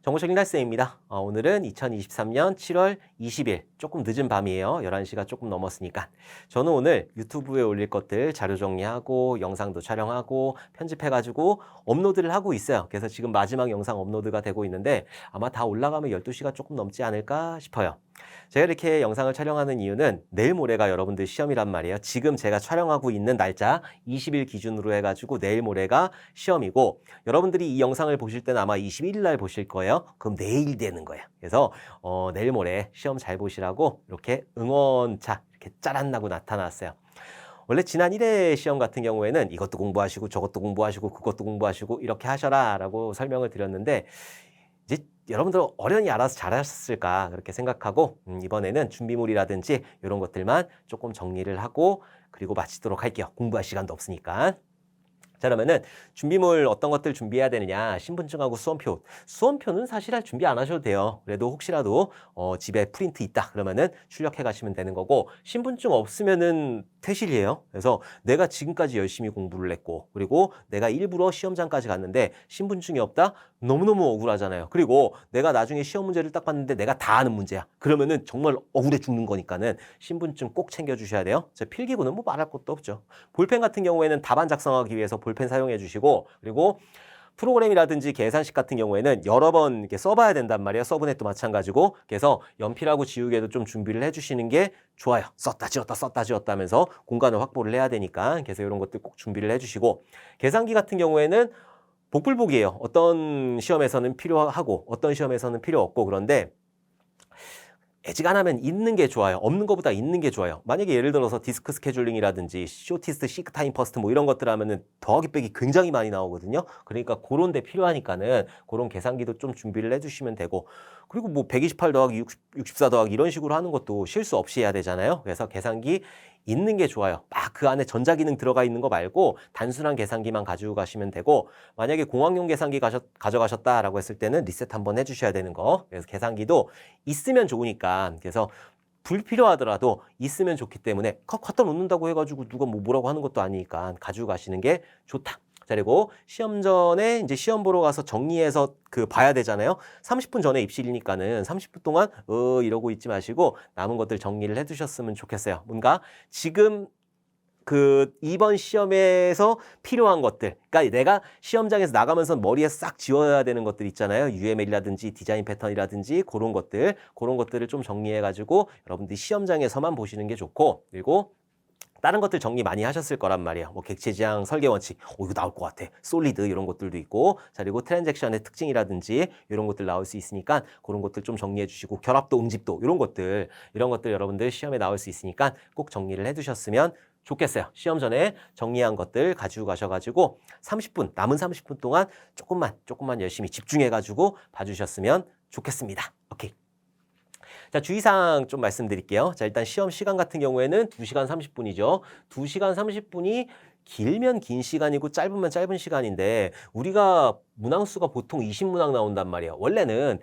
정보적인 날쌤입니다. 오늘은 2023년 7월 20일, 조금 늦은 밤이에요. 11시가 조금 넘었으니까. 저는 오늘 유튜브에 올릴 것들 자료 정리하고 영상도 촬영하고 편집해가지고 업로드를 하고 있어요. 그래서 지금 마지막 영상 업로드가 되고 있는데 아마 다 올라가면 12시가 조금 넘지 않을까 싶어요. 제가 이렇게 영상을 촬영하는 이유는 내일 모레가 여러분들 시험이란 말이에요. 지금 제가 촬영하고 있는 날짜 20일 기준으로 해가지고 내일 모레가 시험이고, 여러분들이 이 영상을 보실 때는 아마 21일 날 보실 거예요. 그럼 내일 되는 거예요. 그래서 내일 모레 시험 잘 보시라고 이렇게 응원차 이렇게 짜란나고 나타났어요. 원래 지난 1회 시험 같은 경우에는 이것도 공부하시고 저것도 공부하시고 그것도 공부하시고 이렇게 하셔라 라고 설명을 드렸는데, 이제 여러분들 어련히 알아서 잘하셨을까 그렇게 생각하고 이번에는 준비물이라든지 이런 것들만 조금 정리를 하고 그리고 마치도록 할게요. 공부할 시간도 없으니까. 자, 그러면은 준비물 어떤 것들 준비해야 되느냐? 신분증하고 수험표. 수험표는 사실 준비 안 하셔도 돼요. 그래도 혹시라도 집에 프린트 있다 그러면은 출력해 가시면 되는 거고, 신분증 없으면은 퇴실이에요. 그래서 내가 지금까지 열심히 공부를 했고 그리고 내가 일부러 시험장까지 갔는데 신분증이 없다? 너무너무 억울하잖아요. 그리고 내가 나중에 시험 문제를 딱 봤는데 내가 다 아는 문제야. 그러면은 정말 억울해 죽는 거니까는 신분증 꼭 챙겨 주셔야 돼요. 제 필기구는 뭐 말할 것도 없죠. 볼펜 같은 경우에는 답안 작성하기 위해서 볼펜 사용해 주시고, 그리고 프로그램이라든지 계산식 같은 경우에는 여러 번 이렇게 써봐야 된단 말이에요. 서브넷도 마찬가지고. 그래서 연필하고 지우개도 좀 준비를 해주시는 게 좋아요. 썼다 지웠다 썼다 지웠다 하면서 공간을 확보를 해야 되니까. 그래서 이런 것들 꼭 준비를 해주시고, 계산기 같은 경우에는 복불복이에요. 어떤 시험에서는 필요하고 어떤 시험에서는 필요 없고. 그런데 애지간하면 있는 게 좋아요. 없는 것보다 있는 게 좋아요. 만약에 예를 들어서 디스크 스케줄링이라든지 쇼티스트, 시크 타임 퍼스트 뭐 이런 것들 하면은 더하기 빼기 굉장히 많이 나오거든요. 그러니까 그런 데 필요하니까는 그런 계산기도 좀 준비를 해주시면 되고, 그리고 뭐 128 더하기 64 더하기 이런 식으로 하는 것도 실수 없이 해야 되잖아요. 그래서 계산기 있는 게 좋아요. 막 그 안에 전자기능 들어가 있는 거 말고 단순한 계산기만 가지고 가시면 되고, 만약에 공학용 계산기 가져가셨다라고 했을 때는 리셋 한번 해주셔야 되는 거. 그래서 계산기도 있으면 좋으니까, 그래서 불필요하더라도 있으면 좋기 때문에 갖다 놓는다고 해가지고 누가 뭐라고 하는 것도 아니니까 가지고 가시는 게 좋다. 자, 그리고 시험 전에 이제 시험 보러 가서 정리해서 봐야 되잖아요. 30분 전에 입실이니까는 30분 동안 이러고 있지 마시고 남은 것들 정리를 해두셨으면 좋겠어요. 뭔가 지금 이번 시험에서 필요한 것들, 그러니까 내가 시험장에서 나가면서 머리에 싹 지워야 되는 것들 있잖아요. UML이라든지 디자인 패턴이라든지 그런 것들을 좀 정리해가지고 여러분들이 시험장에서만 보시는 게 좋고, 그리고 다른 것들 정리 많이 하셨을 거란 말이에요. 뭐 객체지향 설계 원칙, 이거 나올 것 같아. 솔리드 이런 것들도 있고, 자, 그리고 트랜잭션의 특징이라든지 이런 것들 나올 수 있으니까 그런 것들 좀 정리해 주시고, 결합도, 응집도 이런 것들 여러분들 시험에 나올 수 있으니까 꼭 정리를 해두셨으면 좋겠어요. 시험 전에 정리한 것들 가지고 가셔가지고 30분, 남은 30분 동안 조금만 열심히 집중해가지고 봐주셨으면 좋겠습니다. 오케이. 자, 주의사항 좀 말씀드릴게요. 자, 일단 시험 시간 같은 경우에는 2시간 30분이죠. 2시간 30분이 길면 긴 시간이고 짧으면 짧은 시간인데, 우리가 문항수가 보통 20문항 나온단 말이에요. 원래는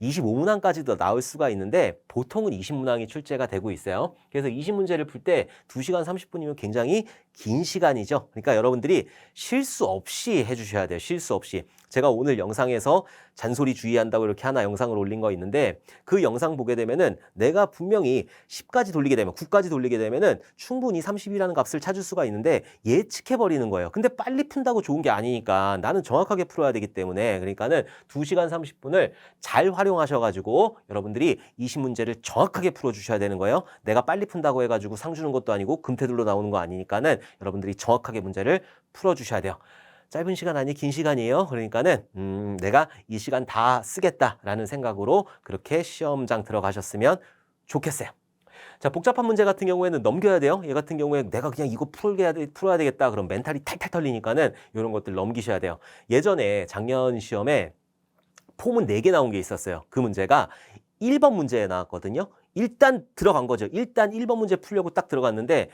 25문항까지도 나올 수가 있는데 보통은 20문항이 출제가 되고 있어요. 그래서 20문제를 풀 때 2시간 30분이면 굉장히 긴 시간이죠. 그러니까 여러분들이 실수 없이 해주셔야 돼요. 실수 없이. 제가 오늘 영상에서 잔소리 주의한다고 이렇게 하나 영상을 올린 거 있는데, 그 영상 보게 되면은 내가 분명히 10까지 돌리게 되면 9까지 돌리게 되면은 충분히 30이라는 값을 찾을 수가 있는데 예측해 버리는 거예요. 근데 빨리 푼다고 좋은 게 아니니까 나는 정확하게 풀어야 되기 때문에, 그러니까는 2시간 30분을 잘 활용하셔가지고 여러분들이 20문제를 정확하게 풀어주셔야 되는 거예요. 내가 빨리 푼다고 해가지고 상 주는 것도 아니고 금태둘로 나오는 거 아니니까는 여러분들이 정확하게 문제를 풀어주셔야 돼요. 짧은 시간 아니 긴 시간이에요. 그러니까는 내가 이 시간 다 쓰겠다라는 생각으로 그렇게 시험장 들어가셨으면 좋겠어요. 자, 복잡한 문제 같은 경우에는 넘겨야 돼요. 얘 같은 경우에 내가 그냥 이거 풀어야 되겠다. 그럼 멘탈이 탈탈 털리니까는 이런 것들 넘기셔야 돼요. 예전에 작년 시험에 폼은 4개 나온 게 있었어요. 그 문제가 1번 문제에 나왔거든요. 일단 들어간 거죠. 일단 1번 문제 풀려고 딱 들어갔는데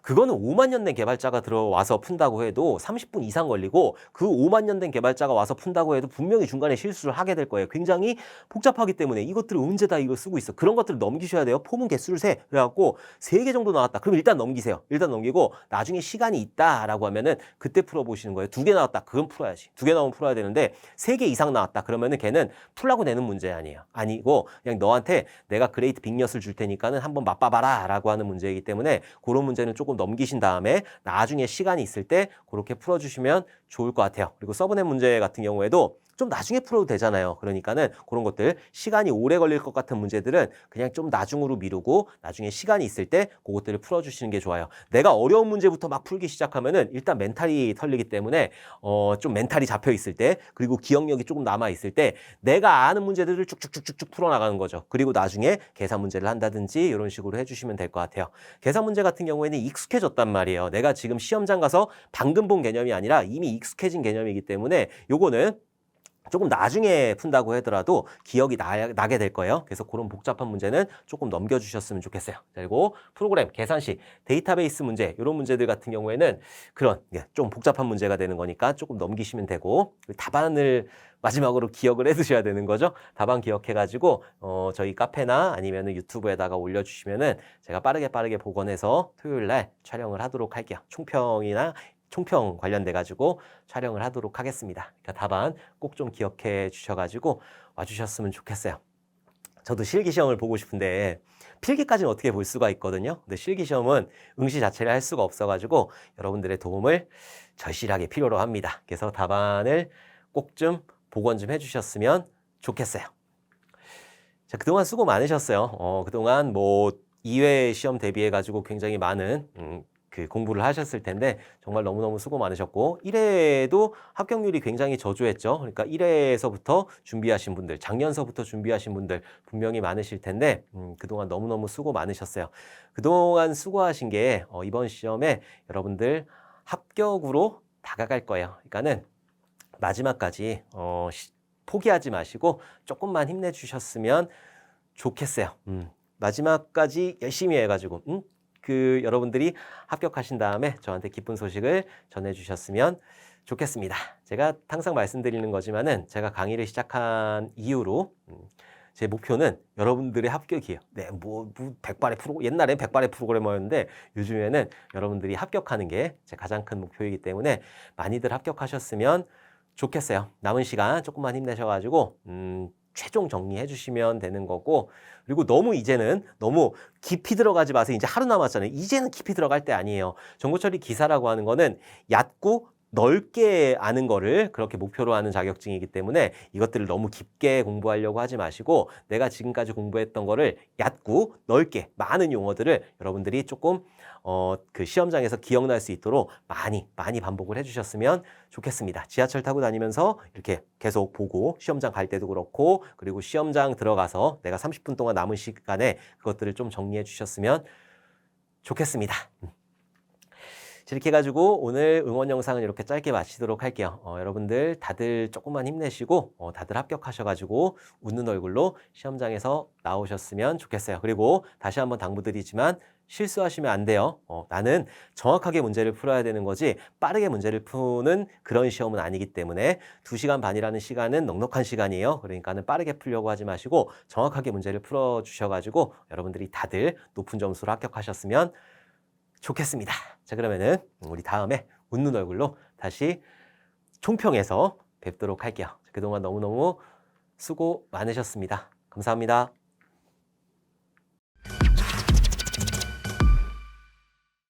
그거는 5만 년 된 개발자가 들어와서 푼다고 해도 30분 이상 걸리고 그 5만 년 된 개발자가 와서 푼다고 해도 분명히 중간에 실수를 하게 될 거예요. 굉장히 복잡하기 때문에 이것들을 언제 다 이거 쓰고 있어. 그런 것들을 넘기셔야 돼요. 포문 개수를 세. 그래갖고 3개 정도 나왔다. 그럼 일단 넘기세요. 일단 넘기고 나중에 시간이 있다라고 하면은 그때 풀어보시는 거예요. 2개 나왔다. 그건 풀어야지. 2개 나오면 풀어야 되는데 3개 이상 나왔다. 그러면은 걔는 풀라고 내는 문제 아니에요. 아니고 그냥 너한테 내가 그레이트 빅엿을 줄 테니까는 한번 맛봐봐라 라고 하는 문제이기 때문에 그런 문제는 조금 넘기신 다음에 나중에 시간이 있을 때 그렇게 풀어주시면 좋을 것 같아요. 그리고 서브넷 문제 같은 경우에도 좀 나중에 풀어도 되잖아요. 그러니까는 그런 것들 시간이 오래 걸릴 것 같은 문제들은 그냥 좀 나중으로 미루고 나중에 시간이 있을 때 그것들을 풀어주시는 게 좋아요. 내가 어려운 문제부터 막 풀기 시작하면은 일단 멘탈이 털리기 때문에 좀 멘탈이 잡혀 있을 때 그리고 기억력이 조금 남아 있을 때 내가 아는 문제들을 쭉쭉쭉쭉 풀어나가는 거죠. 그리고 나중에 계산 문제를 한다든지 이런 식으로 해주시면 될 것 같아요. 계산 문제 같은 경우에는 익숙해졌단 말이에요. 내가 지금 시험장 가서 방금 본 개념이 아니라 이미 익숙해진 개념이기 때문에 요거는 조금 나중에 푼다고 하더라도 기억이 나게 될 거예요. 그래서 그런 복잡한 문제는 조금 넘겨주셨으면 좋겠어요. 그리고 프로그램, 계산식, 데이터베이스 문제 이런 문제들 같은 경우에는 그런 좀 복잡한 문제가 되는 거니까 조금 넘기시면 되고 답안을 마지막으로 기억을 해두셔야 되는 거죠. 답안 기억해가지고 저희 카페나 아니면 유튜브에다가 올려주시면은 제가 빠르게 복원해서 토요일 날 촬영을 하도록 할게요. 총평 관련돼 가지고 촬영을 하도록 하겠습니다. 그러니까 답안 꼭 좀 기억해 주셔가지고 와주셨으면 좋겠어요. 저도 실기시험을 보고 싶은데 필기까지는 어떻게 볼 수가 있거든요. 근데 실기시험은 응시 자체를 할 수가 없어가지고 여러분들의 도움을 절실하게 필요로 합니다. 그래서 답안을 꼭 좀 복원 좀 해주셨으면 좋겠어요. 자, 그동안 수고 많으셨어요. 그동안 뭐 2회 시험 대비해가지고 굉장히 많은 그 공부를 하셨을 텐데 정말 너무너무 수고 많으셨고 1회에도 합격률이 굉장히 저조했죠. 그러니까 1회에서부터 준비하신 분들, 작년서부터 준비하신 분들 분명히 많으실 텐데 그동안 너무너무 수고 많으셨어요. 그동안 수고하신 게 이번 시험에 여러분들 합격으로 다가갈 거예요. 그러니까는 마지막까지 포기하지 마시고 조금만 힘내주셨으면 좋겠어요. 마지막까지 열심히 해가지고 그 여러분들이 합격하신 다음에 저한테 기쁜 소식을 전해주셨으면 좋겠습니다. 제가 항상 말씀드리는 거지만은 제가 강의를 시작한 이후로 제 목표는 여러분들의 합격이에요. 네, 뭐 100발의 옛날엔 100발의 프로그래머였는데 요즘에는 여러분들이 합격하는 게 제 가장 큰 목표이기 때문에 많이들 합격하셨으면 좋겠어요. 남은 시간 조금만 힘내셔가지고 최종 정리해 주시면 되는 거고 그리고 이제는 너무 깊이 들어가지 마세요. 이제 하루 남았잖아요. 이제는 깊이 들어갈 때 아니에요. 정보처리 기사라고 하는 거는 얕고 넓게 아는 거를 그렇게 목표로 하는 자격증이기 때문에 이것들을 너무 깊게 공부하려고 하지 마시고 내가 지금까지 공부했던 거를 얕고 넓게 많은 용어들을 여러분들이 조금 그 시험장에서 기억날 수 있도록 많이 반복을 해주셨으면 좋겠습니다. 지하철 타고 다니면서 이렇게 계속 보고 시험장 갈 때도 그렇고 그리고 시험장 들어가서 내가 30분 동안 남은 시간에 그것들을 좀 정리해 주셨으면 좋겠습니다. 이렇게 해가지고 오늘 응원 영상은 이렇게 짧게 마치도록 할게요. 여러분들 다들 조금만 힘내시고 다들 합격하셔가지고 웃는 얼굴로 시험장에서 나오셨으면 좋겠어요. 그리고 다시 한번 당부드리지만 실수하시면 안 돼요. 나는 정확하게 문제를 풀어야 되는 거지 빠르게 문제를 푸는 그런 시험은 아니기 때문에 2시간 반이라는 시간은 넉넉한 시간이에요. 그러니까는 빠르게 풀려고 하지 마시고 정확하게 문제를 풀어주셔가지고 여러분들이 다들 높은 점수로 합격하셨으면 좋겠습니다. 자, 그러면은 우리 다음에 웃는 얼굴로 다시 총평에서 뵙도록 할게요. 그동안 너무너무 수고 많으셨습니다. 감사합니다.